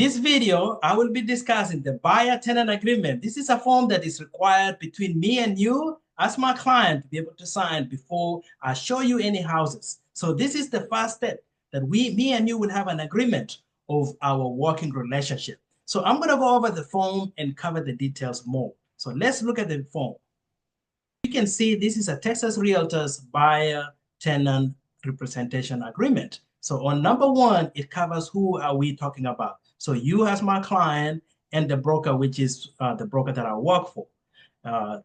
This video, I will be discussing the buyer-tenant agreement. This is a form that is required between me and you as my client to be able to sign before I show you any houses. So this is the first step that me and you will have an agreement of our working relationship. So I'm going to go over the form and cover the details more. So let's look at the form. You can see this is a Texas Realtor's buyer-tenant representation agreement. So on number one, it covers who are we talking about. So you as my client and the broker, which is the broker that I work for.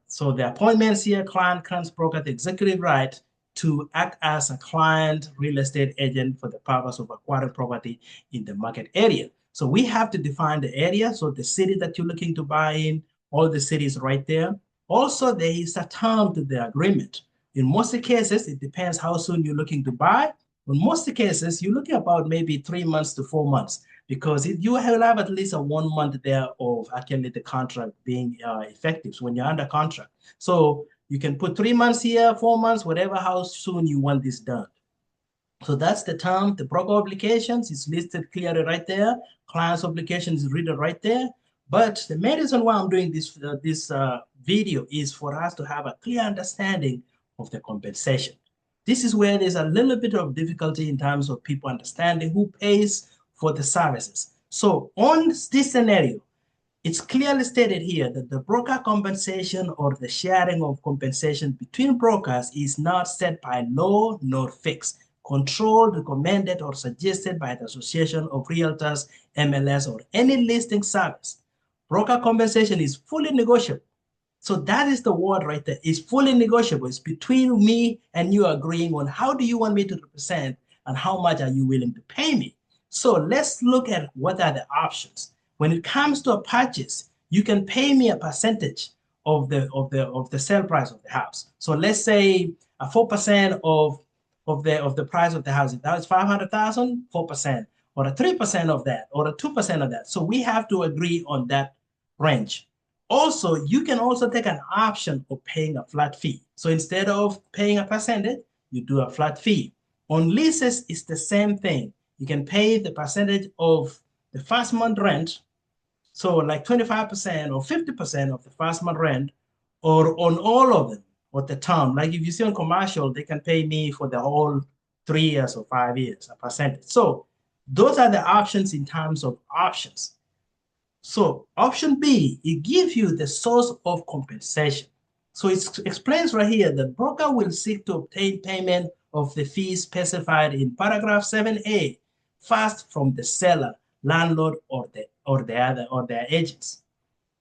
So the appointments here, client grants broker the executive right to act as a client real estate agent for the purpose of acquiring property in the market area. So we have to define the area. So the city that you're looking to buy in, all the cities right there. Also, there is a term to the agreement. In most cases, it depends how soon you're looking to buy. In most cases, you're looking about maybe 3 months to 4 months because you will have at least a 1 month there of actually the contract being effective when you're under contract. So you can put 3 months here, 4 months, whatever, how soon you want this done. So that's the term. The broker obligations is listed clearly right there. Client's obligations is written right there. But the main reason why I'm doing this video is for us to have a clear understanding of the compensation. This is where there's a little bit of difficulty in terms of people understanding who pays for the services. So on this scenario, it's clearly stated here that the broker compensation or the sharing of compensation between brokers is not set by law nor fixed, controlled, recommended, or suggested by the Association of Realtors, MLS, or any listing service. Broker compensation is fully negotiable. So that is the word right there. It's fully negotiable. It's between me and you agreeing on how do you want me to represent and how much are you willing to pay me. So let's look at what are the options. When it comes to a purchase, you can pay me a percentage of the sale price of the house. So let's say a 4% of the price of the house. If that is 500,000, 4%, or a 3% of that, or a 2% of that. So we have to agree on that range. Also, you can also take an option of paying a flat fee. So instead of paying a percentage, you do a flat fee. On leases, it's the same thing. You can pay the percentage of the first month rent, so like 25% or 50% of the first month rent, or on all of them, or the term. Like if you see on commercial, they can pay me for the whole 3 years or 5 years, a percentage. So those are the options in terms of options. So option B, it gives you the source of compensation. So it explains right here, the broker will seek to obtain payment of the fees specified in paragraph 7A, first from the seller, landlord, or their agents.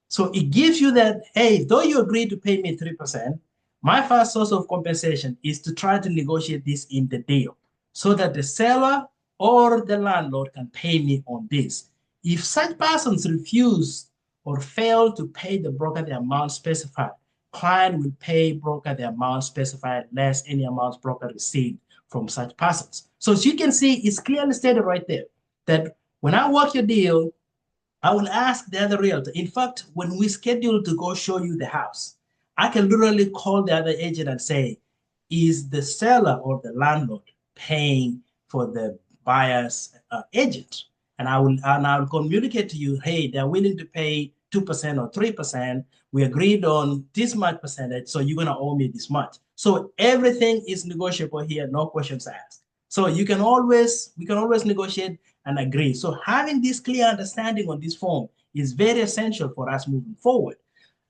So it gives you that, hey, though you agree to pay me 3%, my first source of compensation is to try to negotiate this in the deal so that the seller or the landlord can pay me on this. If such persons refuse or fail to pay the broker the amount specified, client will pay broker the amount specified less any amounts broker received from such persons. So as you can see, it's clearly stated right there that when I work your deal, I will ask the other realtor. In fact, when we schedule to go show you the house, I can literally call the other agent and say, is the seller or the landlord paying for the buyer's agent? And I'll communicate to you, hey, they're willing to pay 2% or 3%. We agreed on this much percentage, so you're gonna owe me this much. So everything is negotiable here, no questions asked. So we can always negotiate and agree. So having this clear understanding on this form is very essential for us moving forward.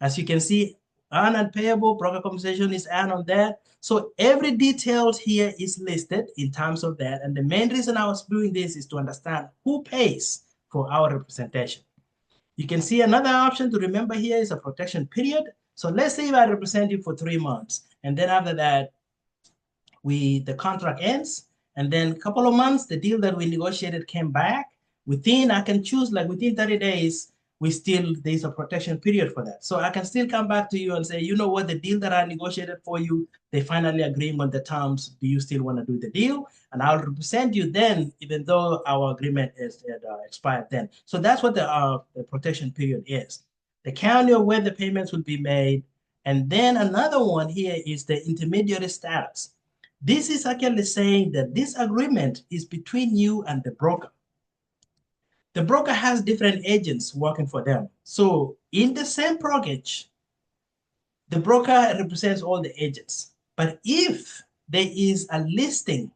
As you can see, earned and payable, broker compensation is earned on that. So every detail here is listed in terms of that. And the main reason I was doing this is to understand who pays for our representation. You can see another option to remember here is a protection period. So let's say if I represent you for 3 months, and then after that, the contract ends, and then a couple of months, the deal that we negotiated came back. I can choose like within 30 days, there's a protection period for that. So I can still come back to you and say, you know what, the deal that I negotiated for you, they finally agreeing on the terms. Do you still want to do the deal? And I'll represent you then, even though our agreement is expired then. So that's what the protection period is. The county of where the payments will be made. And then another one here is the intermediary status. This is actually saying that this agreement is between you and the broker. the broker has different agents working for them. So in the same brokerage, the broker represents all the agents. But if there is a listing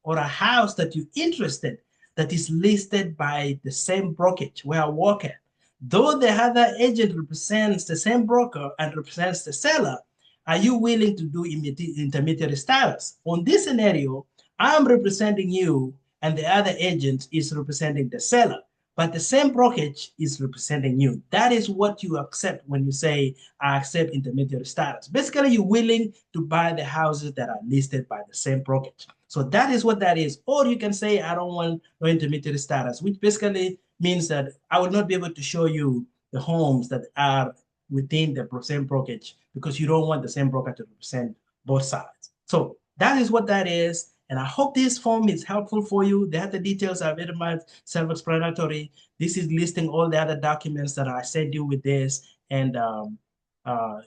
or a house that you're interested that is listed by the same brokerage where I work at, though the other agent represents the same broker and represents the seller, are you willing to do intermediary status? On this scenario, I'm representing you and the other agent is representing the seller, but the same brokerage is representing you. That is what you accept when you say, I accept intermediary status. Basically, you're willing to buy the houses that are listed by the same brokerage. So that is what that is. Or you can say, I don't want no intermediary status, which basically means that I will not be able to show you the homes that are within the same brokerage because you don't want the same broker to represent both sides. So that is what that is. And I hope this form is helpful for you. The other details are very much self-explanatory. This is listing all the other documents that I sent you with this. And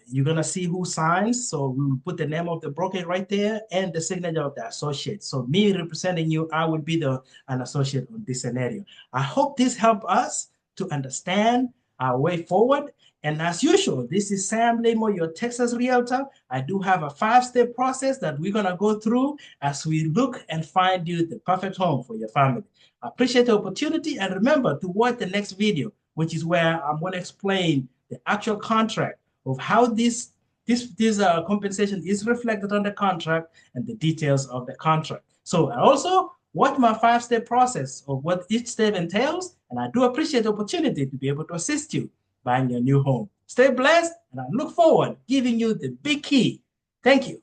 you're going to see who signs. So we will put the name of the broker right there and the signature of the associate. So me representing you, I will be an associate on this scenario. I hope this helped us to understand our way forward. And as usual, this is Sam Lemo, your Texas Realtor. I do have a 5-step process that we're going to go through as we look and find you the perfect home for your family. I appreciate the opportunity. And remember to watch the next video, which is where I'm going to explain the actual contract of how this compensation is reflected on the contract and the details of the contract. So also watch my 5-step process of what each step entails. And I do appreciate the opportunity to be able to assist you buying your new home. Stay blessed, and I look forward to giving you the big key. Thank you.